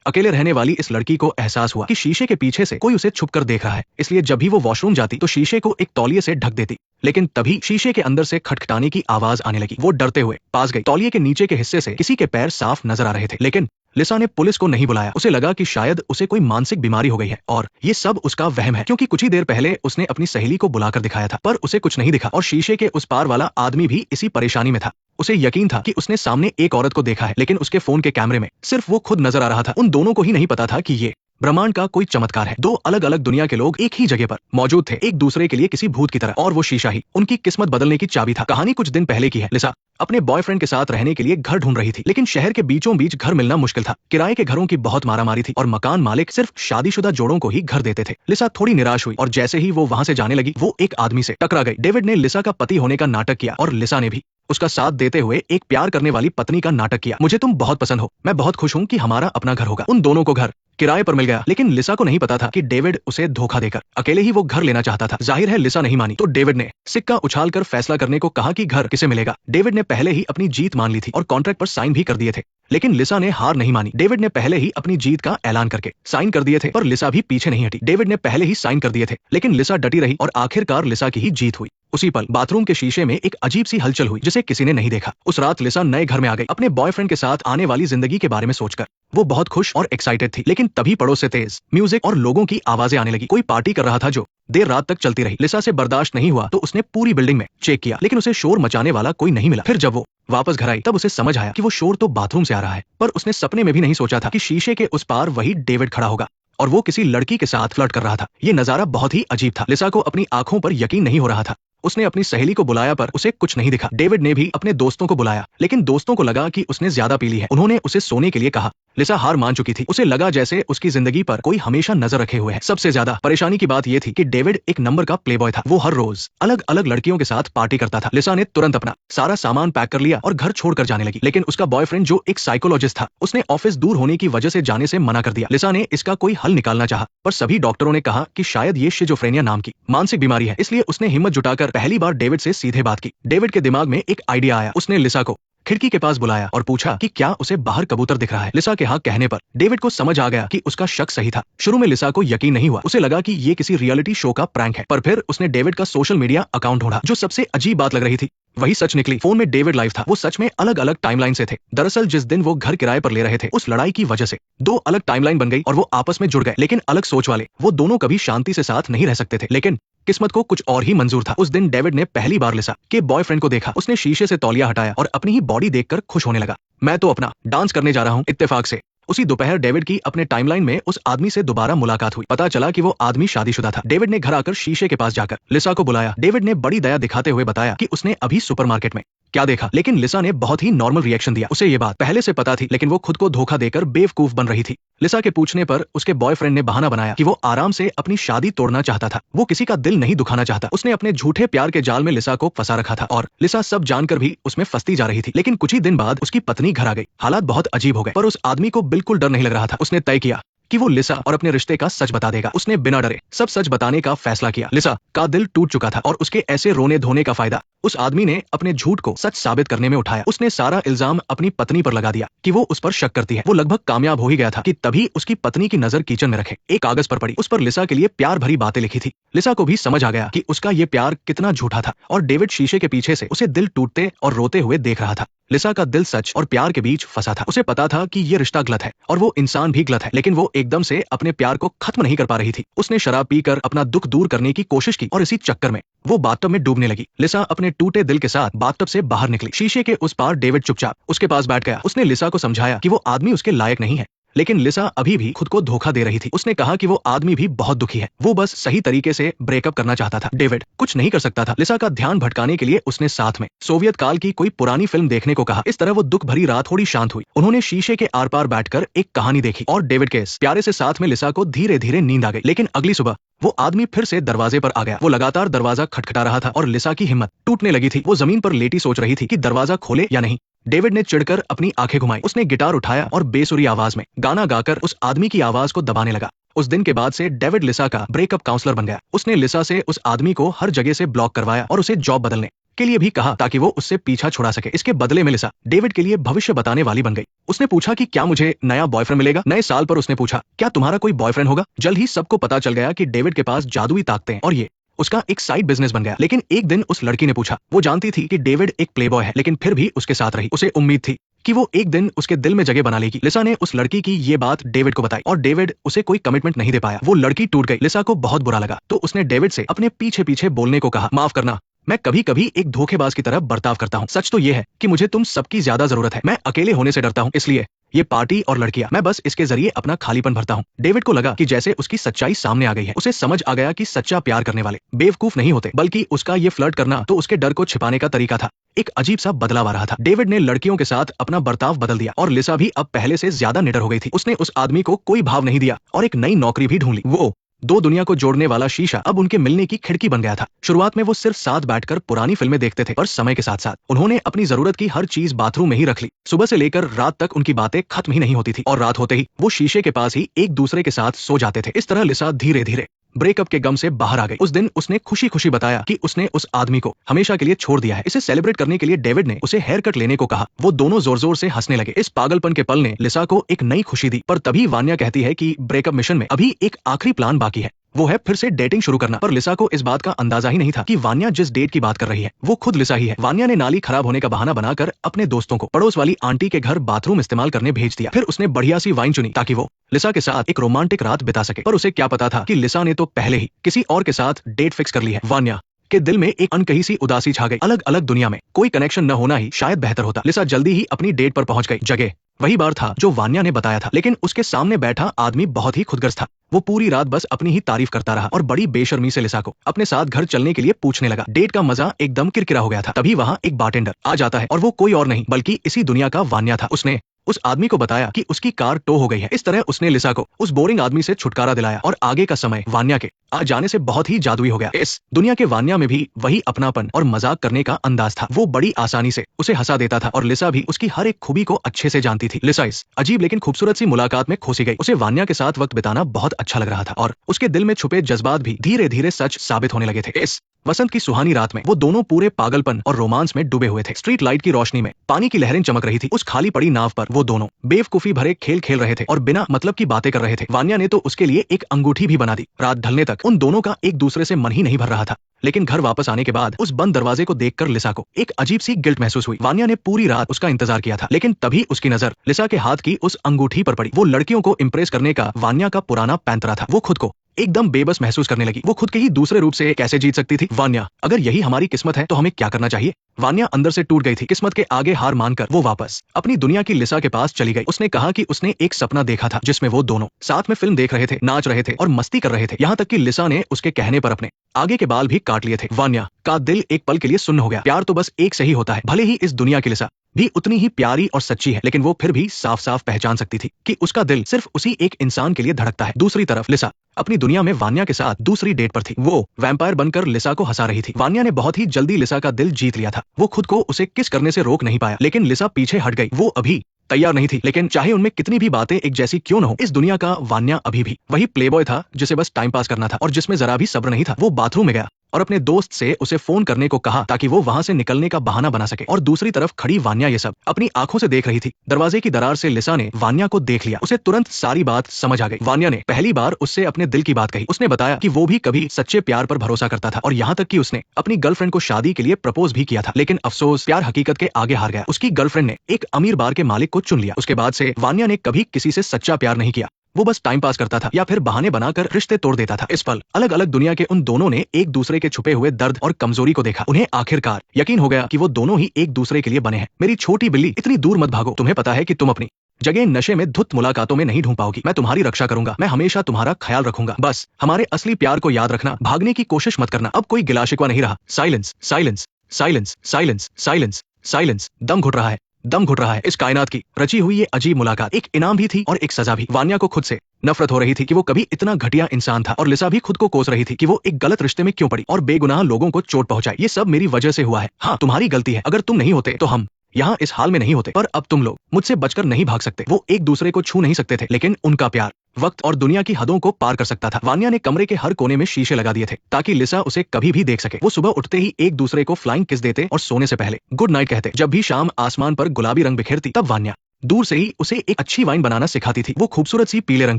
अकेले रहने वाली इस लड़की को एहसास हुआ कि शीशे के पीछे से कोई उसे छुपकर देख रहा है, इसलिए जब भी वो वॉशरूम जाती तो शीशे को एक तौलिए से ढक देती। लेकिन तभी शीशे के अंदर से खटखटाने की आवाज आने लगी। वो डरते हुए पास गई। तौलिए के नीचे के हिस्से से किसी के पैर साफ नजर आ रहे थे, लेकिन लिसा ने पुलिस को नहीं बुलाया। उसे लगा कि शायद उसे कोई मानसिक बीमारी हो गई है और ये सब उसका वहम है, क्योंकि कुछ ही देर पहले उसने अपनी सहेली को बुलाकर दिखाया था, पर उसे कुछ नहीं दिखा और शीशे के उस पार वाला आदमी भी इसी परेशानी में था। उसे यकीन था कि उसने सामने एक औरत को देखा है, लेकिन उसके फोन के कैमरे में सिर्फ वो खुद नजर आ रहा था। उन दोनों को ही नहीं पता था कि ये ब्रह्मांड का कोई चमत्कार है। दो अलग अलग दुनिया के लोग एक ही जगह पर मौजूद थे, एक दूसरे के लिए किसी भूत की तरह, और वो शीशा ही उनकी किस्मत बदलने की चाबी था। कहानी कुछ दिन पहले की है। लिसा अपने बॉयफ्रेंड के साथ रहने के लिए घर ढूंढ रही थी, लेकिन शहर के बीचों बीच घर मिलना मुश्किल था। किराए के घरों की बहुत मारामारी थी और मकान मालिक सिर्फ शादीशुदा जोड़ों को ही घर देते थे। लिसा थोड़ी निराश हुई और जैसे ही वो वहां से जाने लगी, वो एक आदमी से टकरा गई। डेविड ने लिसा का पति होने का नाटक किया और लिसा ने भी उसका साथ देते हुए एक प्यार करने वाली पत्नी का नाटक किया। मुझे तुम बहुत पसंद हो, मैं बहुत खुश हूँ कि हमारा अपना घर होगा। उन दोनों को घर किराए पर मिल गया, लेकिन लिसा को नहीं पता था कि डेविड उसे धोखा देकर अकेले ही वो घर लेना चाहता था। जाहिर है लिसा नहीं मानी, तो डेविड ने सिक्का उछालकर फैसला करने को कहा कि घर किसे मिलेगा। डेविड ने पहले ही अपनी जीत मान ली थी और कॉन्ट्रैक्ट पर साइन भी कर दिए थे, लेकिन लिसा ने हार नहीं मानी। डेविड ने पहले ही अपनी जीत का ऐलान करके साइन कर दिए थे, पर लिसा भी पीछे नहीं हटी। डेविड ने पहले ही साइन कर दिए थे, लेकिन लिसा डटी रही और आखिरकार लिसा की ही जीत हुई। उसी पल बाथरूम के शीशे में एक अजीब सी हलचल हुई, जिसे किसी ने नहीं देखा। उस रात लिसा नए घर में आ गई, अपने बॉयफ्रेंड के साथ आने वाली जिंदगी के बारे में सोचकर वो बहुत खुश और एक्साइटेड थी। लेकिन तभी पड़ोस से तेज म्यूजिक और लोगों की आवाजें आने लगी। कोई पार्टी कर रहा था जो देर रात तक चलती रही। लिसा से बर्दाश्त नहीं हुआ तो उसने पूरी बिल्डिंग में चेक किया, लेकिन उसे शोर मचाने वाला कोई नहीं मिला। फिर जब वो वापस घर आई तब उसे समझ आया कि वो शोर तो बाथरूम से आ रहा है, पर उसने सपने में भी नहीं सोचा था कि शीशे के उस पार वही डेविड खड़ा होगा और वो किसी लड़की के साथ फ्लर्ट कर रहा था। ये नजारा बहुत ही अजीब था। लिसा को अपनी आंखों पर यकीन नहीं हो रहा था। उसने अपनी सहेली को बुलाया, पर उसे कुछ नहीं दिखा। डेविड ने भी अपने दोस्तों को बुलाया, लेकिन दोस्तों को लगा कि उसने ज्यादा पी ली है। उन्होंने उसे सोने के लिए कहा। लिसा हार मान चुकी थी। उसे लगा जैसे उसकी जिंदगी पर कोई हमेशा नजर रखे हुए है। सबसे ज्यादा परेशानी की बात यह थी कि डेविड एक नंबर का प्लेबॉय था। वो हर रोज अलग अलग लड़कियों के साथ पार्टी करता था। लिसा ने तुरंत अपना सारा सामान पैक कर लिया और घर छोड़कर जाने लगी, लेकिन उसका बॉयफ्रेंड जो एक साइकोलॉजिस्ट था, उसने ऑफिस दूर होने की वजह से जाने से मना कर दिया। लिसा ने इसका कोई हल निकालना चाहा, पर सभी डॉक्टरों ने कहा कि शायद ये शिजोफ्रेनिया नाम की मानसिक बीमारी है। इसलिए उसने हिम्मत जुटाकर पहली बार डेविड से सीधे बात की। डेविड के दिमाग में एक आइडिया आया। उसने लिसा को खिड़की के पास बुलाया और पूछा कि क्या उसे बाहर कबूतर दिख रहा है। लिसा के हाँ कहने पर डेविड को समझ आ गया कि उसका शक सही था। शुरू में लिसा को यकीन नहीं हुआ। उसे लगा कि ये किसी रियलिटी शो का प्रैंक है, पर फिर उसने डेविड का सोशल मीडिया अकाउंट ढूंढा। जो सबसे अजीब बात लग रही थी वही सच निकली। फोन में डेविड लाइव था। वो सच में अलग अलग टाइमलाइन से थे। दरअसल जिस दिन वो घर किराए पर ले रहे थे, उस लड़ाई की वजह से दो अलग टाइमलाइन बन गई और वो आपस में जुड़ गए, लेकिन अलग सोच वाले। वो दोनों कभी शांति से साथ नहीं रह सकते थे, लेकिन किस्मत को कुछ और ही मंजूर था। उस दिन डेविड ने पहली बार लिसा के बॉयफ्रेंड को देखा। उसने शीशे से तौलिया हटाया और अपनी ही बॉडी देखकर खुश होने लगा। मैं तो अपना डांस करने जा रहा हूँ। इत्तेफाक से उसी दोपहर डेविड की अपने टाइमलाइन में उस आदमी से दोबारा मुलाकात हुई। पता चला कि वो आदमी शादीशुदा था। डेविड ने घर आकर शीशे के पास जाकर लिसा को बुलाया। डेविड ने बड़ी दया दिखाते हुए बताया कि उसने अभी सुपरमार्केट में क्या देखा, लेकिन लिसा ने बहुत ही नॉर्मल रिएक्शन दिया। उसे ये बात पहले से पता थी, लेकिन वो खुद को धोखा देकर बेवकूफ बन रही थी। लिसा के पूछने पर उसके बॉयफ्रेंड ने बहाना बनाया कि वो आराम से अपनी शादी तोड़ना चाहता था। वो किसी का दिल नहीं दुखाना चाहता। उसने अपने झूठे प्यार के जाल में लिसा को फंसा रखा था और लिसा सब जानकर भी उसमें फंसती जा रही थी। लेकिन कुछ ही दिन बाद उसकी पत्नी घर आ गई। हालात बहुत अजीब हो गए, पर उस आदमी को बिल्कुल डर नहीं लग रहा था। उसने तय किया कि वो लिसा और अपने रिश्ते का सच बता देगा। उसने बिना डरे सब सच बताने का फैसला किया। लिसा का दिल टूट चुका था और उसके ऐसे रोने धोने का फायदा उस आदमी ने अपने झूठ को सच साबित करने में उठाया। उसने सारा इल्जाम अपनी पत्नी पर लगा दिया कि वो उस पर शक करती है। वो लगभग कामयाब हो ही गया था कि तभी उसकी पत्नी की नजर किचन में रखे एक कागज पर पड़ी। उस पर लिसा के लिए प्यार भरी बातें लिखी थी। लिसा को भी समझ आ गया कि उसका ये प्यार कितना झूठा था और डेविड शीशे के पीछे से उसे दिल टूटते और रोते हुए देख रहा था। लिसा का दिल सच और प्यार के बीच फंसा था। उसे पता था कि ये रिश्ता गलत है और वो इंसान भी गलत है, लेकिन वो एकदम से अपने प्यार को खत्म नहीं कर पा रही थी। उसने शराब पीकर अपना दुख दूर करने की कोशिश की और इसी चक्कर में वो बाथटब में डूबने लगी। लिसा अपने टूटे दिल के साथ बाथटब से बाहर निकली। शीशे के उस पार डेविड चुपचाप उसके पास बैठ गया। उसने लिसा को समझाया कि वो आदमी उसके लायक नहीं है, लेकिन लिसा अभी भी खुद को धोखा दे रही थी। उसने कहा कि वो आदमी भी बहुत दुखी है, वो बस सही तरीके से ब्रेकअप करना चाहता था। डेविड कुछ नहीं कर सकता था। लिसा का ध्यान भटकाने के लिए उसने साथ में सोवियत काल की कोई पुरानी फिल्म देखने को कहा। इस तरह वो दुख भरी रात थोड़ी शांत हुई। उन्होंने शीशे के आर पार बैठकर एक कहानी देखी और डेविड के इस प्यारे से साथ में लिसा को धीरे धीरे नींद आ गई। लेकिन अगली सुबह वो आदमी फिर से दरवाजे पर आ गया। वो लगातार दरवाजा खटखटा रहा था और लिसा की हिम्मत टूटने लगी थी। वो जमीन पर लेटी सोच रही थी कि दरवाजा खोले या नहीं। डेविड ने चिढ़कर अपनी आंखें घुमाई। उसने गिटार उठाया और बेसुरी आवाज में गाना गाकर उस आदमी की आवाज को दबाने लगा। उस दिन के बाद से डेविड लिसा का ब्रेकअप काउंसलर बन गया। उसने लिसा से उस आदमी को हर जगह से ब्लॉक करवाया और उसे जॉब बदलने के लिए भी कहा ताकि वो उससे पीछा छुड़ा सके। इसके बदले में लिसा डेविड के लिए भविष्य बताने वाली बन गई। उसने पूछा कि क्या मुझे नया बॉयफ्रेंड मिलेगा। नए साल पर उसने पूछा, क्या तुम्हारा कोई बॉयफ्रेंड होगा। जल्द ही सबको पता चल गया कि डेविड के पास जादुई ताकतें हैं और ये उसका एक साइड बिजनेस बन गया। लेकिन एक दिन उस लड़की ने पूछा, वो जानती थी कि डेविड एक प्लेबॉय है, लेकिन फिर भी उसके साथ रही। उसे उम्मीद थी कि वो एक दिन उसके दिल में जगह बना लेगी। लिसा ने उस लड़की की ये बात डेविड को बताई और डेविड उसे कोई कमिटमेंट नहीं दे पाया। वो लड़की टूट गई। लिसा को बहुत बुरा लगा तो उसने डेविड से अपने पीछे पीछे बोलने को कहा, माफ करना, मैं कभी कभी एक धोखेबाज की तरह बर्ताव करता हूँ। सच तो ये है कि मुझे तुम सबकी ज्यादा जरूरत है। मैं अकेले होने से डरता हूँ, इसलिए ये पार्टी और लड़कियां, मैं बस इसके जरिए अपना खालीपन भरता हूँ। डेविड को लगा कि जैसे उसकी सच्चाई सामने आ गई है। उसे समझ आ गया कि सच्चा प्यार करने वाले बेवकूफ नहीं होते, बल्कि उसका ये फ्लर्ट करना तो उसके डर को छिपाने का तरीका था। एक अजीब सा बदलाव आ रहा था। डेविड ने लड़कियों के साथ अपना बर्ताव बदल दिया और लिसा भी अब पहले से ज्यादा निडर हो गई थी। उसने उस आदमी को कोई भाव नहीं दिया और एक नई नौकरी भी ढूंढ ली। वो दो दुनिया को जोड़ने वाला शीशा अब उनके मिलने की खिड़की बन गया था। शुरुआत में वो सिर्फ साथ बैठकर पुरानी फिल्में देखते थे, पर समय के साथ साथ उन्होंने अपनी जरूरत की हर चीज बाथरूम में ही रख ली। सुबह से लेकर रात तक उनकी बातें खत्म ही नहीं होती थी और रात होते ही वो शीशे के पास ही एक दूसरे के साथ सो जाते थे। इस तरह लिसा धीरे धीरे ब्रेकअप के गम से बाहर आ गई। उस दिन उसने खुशी खुशी बताया कि उसने उस आदमी को हमेशा के लिए छोड़ दिया है। इसे सेलिब्रेट करने के लिए डेविड ने उसे हेयर कट लेने को कहा। वो दोनों जोर जोर से हंसने लगे। इस पागलपन के पल ने लिसा को एक नई खुशी दी। पर तभी वान्या कहती है कि ब्रेकअप मिशन में अभी एक आखिरी प्लान बाकी है, वो है फिर से डेटिंग शुरू करना। पर लिसा को इस बात का अंदाजा ही नहीं था कि वान्या जिस डेट की बात कर रही है वो खुद लिसा ही है। वान्या ने नाली खराब होने का बहाना बनाकर अपने दोस्तों को पड़ोस वाली आंटी के घर बाथरूम इस्तेमाल करने भेज दिया। फिर उसने बढ़िया सी वाइन चुनी ताकि वो लिसा के साथ एक रोमांटिक रात बिता सके। पर उसे क्या पता था कि लिसा ने तो पहले ही किसी और के साथ डेट फिक्स कर ली है। वान्या के दिल में एक अनकही सी उदासी छा गई। अलग अलग दुनिया में कोई कनेक्शन न होना ही शायद बेहतर होता। लिसा जल्दी ही अपनी डेट पर पहुंच गई। जगह वही बार था जो वान्या ने बताया था, लेकिन उसके सामने बैठा आदमी बहुत ही खुदगर्ज था। वो पूरी रात बस अपनी ही तारीफ करता रहा और बड़ी बेशर्मी से लिसा को अपने साथ घर चलने के लिए पूछने लगा। डेट का मजा एकदम किरकिरा हो गया था। तभी वहाँ एक बारटेंडर आ जाता है और वो कोई और नहीं बल्कि इसी दुनिया का वान्या था। उसने उस आदमी को बताया कि उसकी कार टो हो गई है। इस तरह उसने लिसा को उस बोरिंग आदमी से छुटकारा दिलाया और आगे का समय वान्या के आ जाने से बहुत ही जादुई हो गया। इस दुनिया के वान्या में भी वही अपनापन और मजाक करने का अंदाज था। वो बड़ी आसानी से उसे हंसा देता था और लिसा भी उसकी हर एक खूबी को अच्छे से जानती थी। लिसा इस अजीब लेकिन खूबसूरत सी मुलाकात में खोसी गई। उसे वान्या के साथ वक्त बिताना बहुत अच्छा लग रहा था और उसके दिल में छुपे जज्बात भी धीरे धीरे सच साबित होने लगे थे। इस वसंत की सुहानी रात में वो दोनों पूरे पागलपन और रोमांस में डूबे हुए थे। स्ट्रीट लाइट की रोशनी में पानी की लहरें चमक रही थी। उस खाली पड़ी नाव पर वो दोनों बेवकूफी भरे खेल खेल रहे थे और बिना मतलब की बातें कर रहे थे। वान्या ने तो उसके लिए एक अंगूठी भी बना दी। रात ढलने तक उन दोनों का एक दूसरे से मन ही नहीं भर रहा था, लेकिन घर वापस आने के बाद उस बंद दरवाजे को देखकर लिसा को एक अजीब सी गिल्ट महसूस हुई। वान्या ने पूरी रात उसका इंतजार किया था, लेकिन तभी उसकी नजर लिसा के हाथ की उस अंगूठी पर पड़ी। वो लड़कियों को इम्प्रेस करने का वान्या का पुराना पैंतरा था। वो खुद को एकदम बेबस महसूस करने लगी। वो खुद के ही दूसरे रूप से कैसे जीत सकती थी। वान्या, अगर यही हमारी किस्मत है तो हमें क्या करना चाहिए। वान्या अंदर से टूट गई थी। किस्मत के आगे हार मानकर वो वापस अपनी दुनिया की लिसा के पास चली गई। उसने कहा कि उसने एक सपना देखा था जिसमें वो दोनों साथ में फिल्म देख रहे थे, नाच रहे थे और मस्ती कर रहे थे। यहाँ तक कि लिसा ने उसके कहने पर अपने आगे के बाल भी काट लिए थे। वान्या का दिल एक पल के लिए सुन्न हो गया। प्यार तो बस एक से ही होता है। भले ही इस दुनिया की लिसा भी उतनी ही प्यारी और सच्ची है, लेकिन वो फिर भी साफ साफ पहचान सकती थी कि उसका दिल सिर्फ उसी एक इंसान के लिए धड़कता है। दूसरी तरफ लिसा अपनी दुनिया में वान्या के साथ दूसरी डेट पर थी। वो वैम्पायर बनकर लिसा को हंसा रही थी। वान्या ने बहुत ही जल्दी लिसा का दिल जीत लिया था। वो खुद को उसे किस करने से रोक नहीं पाया, लेकिन लिसा पीछे हट गई। वो अभी तैयार नहीं थी, लेकिन चाहे उनमें कितनी भी बातें एक जैसी क्यों न हो, इस दुनिया का वान्या अभी भी वही प्लेबॉय था जिसे बस टाइम पास करना था और जिसमें जरा भी सब्र नहीं था। वो बाथरूम में गया और अपने दोस्त से उसे फोन करने को कहा ताकि वो वहां से निकलने का बहाना बना सके। और दूसरी तरफ खड़ी वान्या ये सब अपनी आंखों से देख रही थी। दरवाजे की दरार से लिसा ने वान्या को देख लिया। उसे तुरंत सारी बात समझ आ गई। वान्या ने पहली बार उससे अपने दिल की बात कही। उसने बताया कि वो भी कभी सच्चे प्यार पर भरोसा करता था और यहाँ तक कि उसने अपनी गर्लफ्रेंड को शादी के लिए प्रपोज भी किया था, लेकिन अफसोस प्यार हकीकत के आगे हार गया। उसकी गर्लफ्रेंड ने एक अमीर बार के मालिक को चुन लिया। उसके बाद से वान्या ने कभी किसी से सच्चा प्यार नहीं किया। वो बस टाइम पास करता था या फिर बहाने बनाकर रिश्ते तोड़ देता था। इस पल अलग अलग दुनिया के उन दोनों ने एक दूसरे के छुपे हुए दर्द और कमजोरी को देखा। उन्हें आखिरकार यकीन हो गया कि वो दोनों ही एक दूसरे के लिए बने हैं। मेरी छोटी बिल्ली, इतनी दूर मत भागो। तुम्हें पता है कि तुम अपनी जगह नशे में धुत मुलाकातों में नहीं ढूंढ पाओगी। मैं तुम्हारी रक्षा करूंगा। मैं हमेशा तुम्हारा ख्याल रखूंगा। बस हमारे असली प्यार को याद रखना। भागने की कोशिश मत करना। अब कोई गिला शिकवा नहीं रहा। Silence, silence, silence, silence, silence, silence. दम घुट रहा है, दम घुट रहा है। इस कायनात की रची हुई ये अजीब मुलाकात एक इनाम भी थी और एक सजा भी। वान्या को खुद से नफरत हो रही थी कि वो कभी इतना घटिया इंसान था और लिसा भी खुद को कोस रही थी कि वो एक गलत रिश्ते में क्यों पड़ी और बेगुनाह लोगों को चोट पहुंचाई। ये सब मेरी वजह से हुआ है। हाँ, तुम्हारी गलती है। अगर तुम नहीं होते तो हम यहाँ इस हाल में नहीं होते। पर अब तुम लोग मुझसे बचकर नहीं भाग सकते। वो एक दूसरे को छू नहीं सकते थे, लेकिन उनका प्यार वक्त और दुनिया की हदों को पार कर सकता था। वान्या ने कमरे के हर कोने में शीशे लगा दिए थे ताकि लिसा उसे कभी भी देख सके। वो सुबह उठते ही एक दूसरे को फ्लाइंग किस देते और सोने से पहले गुड नाइट कहते। जब भी शाम आसमान पर गुलाबी रंग बिखेरती तब वान्या दूर से ही उसे एक अच्छी वाइन बनाना सिखाती थी। वो खूबसूरत सी पीले रंग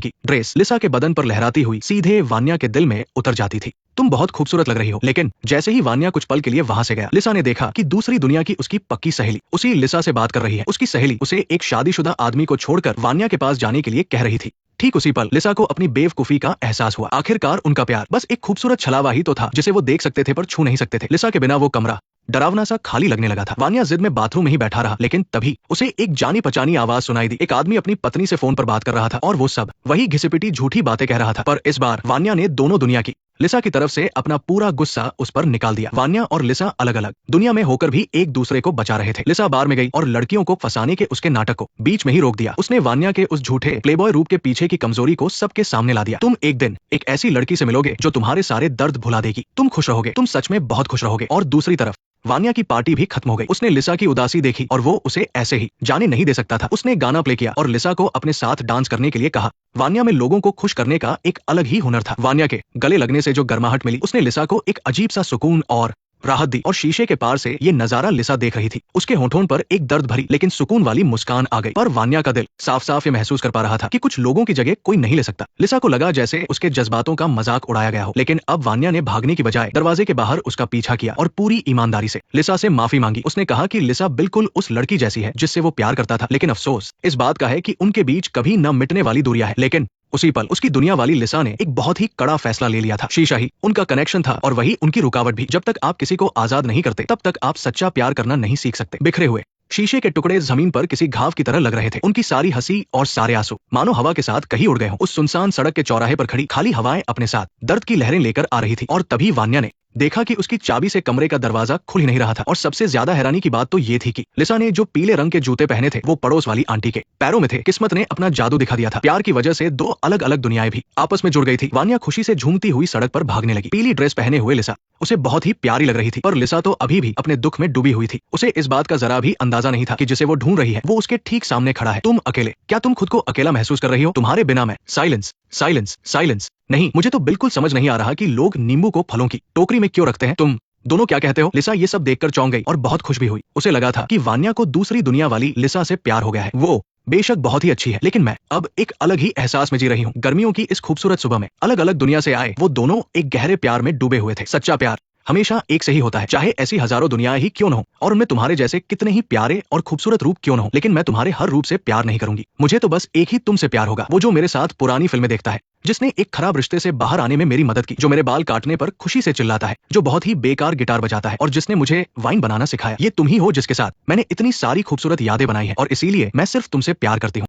की ड्रेस लिसा के बदन पर लहराती हुई सीधे वान्या के दिल में उतर जाती थी। तुम बहुत खूबसूरत लग रही हो। लेकिन जैसे ही वान्या कुछ पल के लिए वहां से गया, लिसा ने देखा कि दूसरी दुनिया की उसकी पक्की सहेली उसी लिसा से बात कर रही है। उसकी सहेली उसे एक शादीशुदा आदमी को छोड़कर वान्या के पास जाने के लिए कह रही थी। ठीक उसी पल लिसा को अपनी बेवकूफी का एहसास हुआ। आखिरकार उनका प्यार बस एक खूबसूरत छलावा ही तो था जिसे वो देख सकते थे पर छू नहीं सकते थे। लिसा के बिना वो कमरा डरावना सा खाली लगने लगा था। वान्या जिद में बाथरूम में ही बैठा रहा, लेकिन तभी उसे एक जानी पहचानी आवाज सुनाई दी। एक आदमी अपनी पत्नी से फोन पर बात कर रहा था और वो सब वही घिसी-पिटी झूठी बातें कह रहा था। पर इस बार वान्या ने दोनों दुनिया की लिसा की तरफ से अपना पूरा गुस्सा उस पर निकाल दिया। वान्या और लिसा अलग अलग दुनिया में होकर भी एक दूसरे को बचा रहे थे। लिसा बार में गई और लड़कियों को फंसाने के उसके नाटक को बीच में ही रोक दिया। उसने वान्या के उस झूठे प्लेबॉय रूप के पीछे की कमजोरी को सबके सामने ला दिया। तुम एक दिन एक ऐसी लड़की से मिलोगे जो तुम्हारे सारे दर्द भुला देगी। तुम खुश रहोगे, तुम सच में बहुत खुश रहोगे। और दूसरी तरफ वान्या की पार्टी भी खत्म हो गई। उसने लिसा की उदासी देखी और वो उसे ऐसे ही जाने नहीं दे सकता था। उसने गाना प्ले किया और लिसा को अपने साथ डांस करने के लिए कहा। वान्या में लोगों को खुश करने का एक अलग ही हुनर था। वान्या के गले लगने से जो गर्माहट मिली, उसने लिसा को एक अजीब सा सुकून और राहत दी। और शीशे के पार से ये नजारा लिसा देख रही थी। उसके होठों पर एक दर्द भरी लेकिन सुकून वाली मुस्कान आ गई। पर वान्या का दिल साफ साफ ये महसूस कर पा रहा था कि कुछ लोगों की जगह कोई नहीं ले सकता। लिसा को लगा जैसे उसके जज्बातों का मजाक उड़ाया गया हो। लेकिन अब वान्या ने भागने की बजाय दरवाजे के बाहर उसका पीछा किया और पूरी ईमानदारी से लिसा से माफी मांगी। उसने कहा कि लिसा बिल्कुल उस लड़की जैसी है जिससे वो प्यार करता था, लेकिन अफसोस इस बात का है कि उनके बीच कभी न मिटने वाली दूरियां है। लेकिन उसी पल उसकी दुनिया वाली लिसा ने एक बहुत ही कड़ा फैसला ले लिया था। शीशा ही उनका कनेक्शन था और वही उनकी रुकावट भी। जब तक आप किसी को आजाद नहीं करते तब तक आप सच्चा प्यार करना नहीं सीख सकते। बिखरे हुए शीशे के टुकड़े जमीन पर किसी घाव की तरह लग रहे थे। उनकी सारी हंसी और सारे आंसू मानो हवा के साथ कहीं उड़ गए हों। उस सुनसान सड़क के चौराहे पर खड़ी खाली हवाएं अपने साथ दर्द की लहरें लेकर आ रही थी। और तभी वान्या ने देखा कि उसकी चाबी से कमरे का दरवाजा खुल ही नहीं रहा था। और सबसे ज्यादा हैरानी की बात तो ये थी कि लिसा ने जो पीले रंग के जूते पहने थे वो पड़ोस वाली आंटी के पैरों में थे। किस्मत ने अपना जादू दिखा दिया था। प्यार की वजह से दो अलग अलग दुनियाएं भी आपस में जुड़ गई थी। वान्या खुशी से झूमती हुई सड़क पर भागने लगी। पीली ड्रेस पहने हुए लिसा उसे बहुत ही प्यारी लग रही थी, पर लिसा तो अभी भी अपने दुख में डूबी हुई थी। उसे इस बात का जरा भी अंदाजा नहीं था कि जिसे वो ढूंढ रही है वो उसके ठीक सामने खड़ा है। तुम अकेले, क्या तुम खुद को अकेला महसूस कर रही हो? तुम्हारे बिना मैं साइलेंस साइलेंस साइलेंस। नहीं, मुझे तो बिल्कुल समझ नहीं आ रहा कि लोग नींबू को फलों की टोकरी में क्यों रखते हैं। तुम दोनों क्या कहते हो? लिसा ये सब देखकर चौंक गई और बहुत खुश भी हुई। उसे लगा था कि वान्या को दूसरी दुनिया वाली लिसा से प्यार हो गया है। वो बेशक बहुत ही अच्छी है, लेकिन मैं अब एक अलग ही एहसास में जी रही हूँ। गर्मियों की इस खूबसूरत सुबह में अलग अलग दुनिया से आए वो दोनों एक गहरे प्यार में डूबे हुए थे। सच्चा प्यार हमेशा एक से ही होता है, चाहे ऐसी हजारों दुनियाएं ही क्यों न हो और उनमें तुम्हारे जैसे कितने ही प्यारे और खूबसूरत रूप क्यों न हो। लेकिन मैं तुम्हारे हर रूप से प्यार नहीं करूंगी। मुझे तो बस एक ही तुमसे प्यार होगा, वो जो मेरे साथ पुरानी फिल्में देखता है, जिसने एक खराब रिश्ते से बाहर आने में मेरी मदद की, जो मेरे बाल काटने पर खुशी से चिल्लाता है, जो बहुत ही बेकार गिटार बजाता है और जिसने मुझे वाइन बनाना सिखाया। ये तुम ही हो जिसके साथ मैंने इतनी सारी खूबसूरत यादें बनाई है और इसीलिए मैं सिर्फ तुमसे प्यार करती हूँ।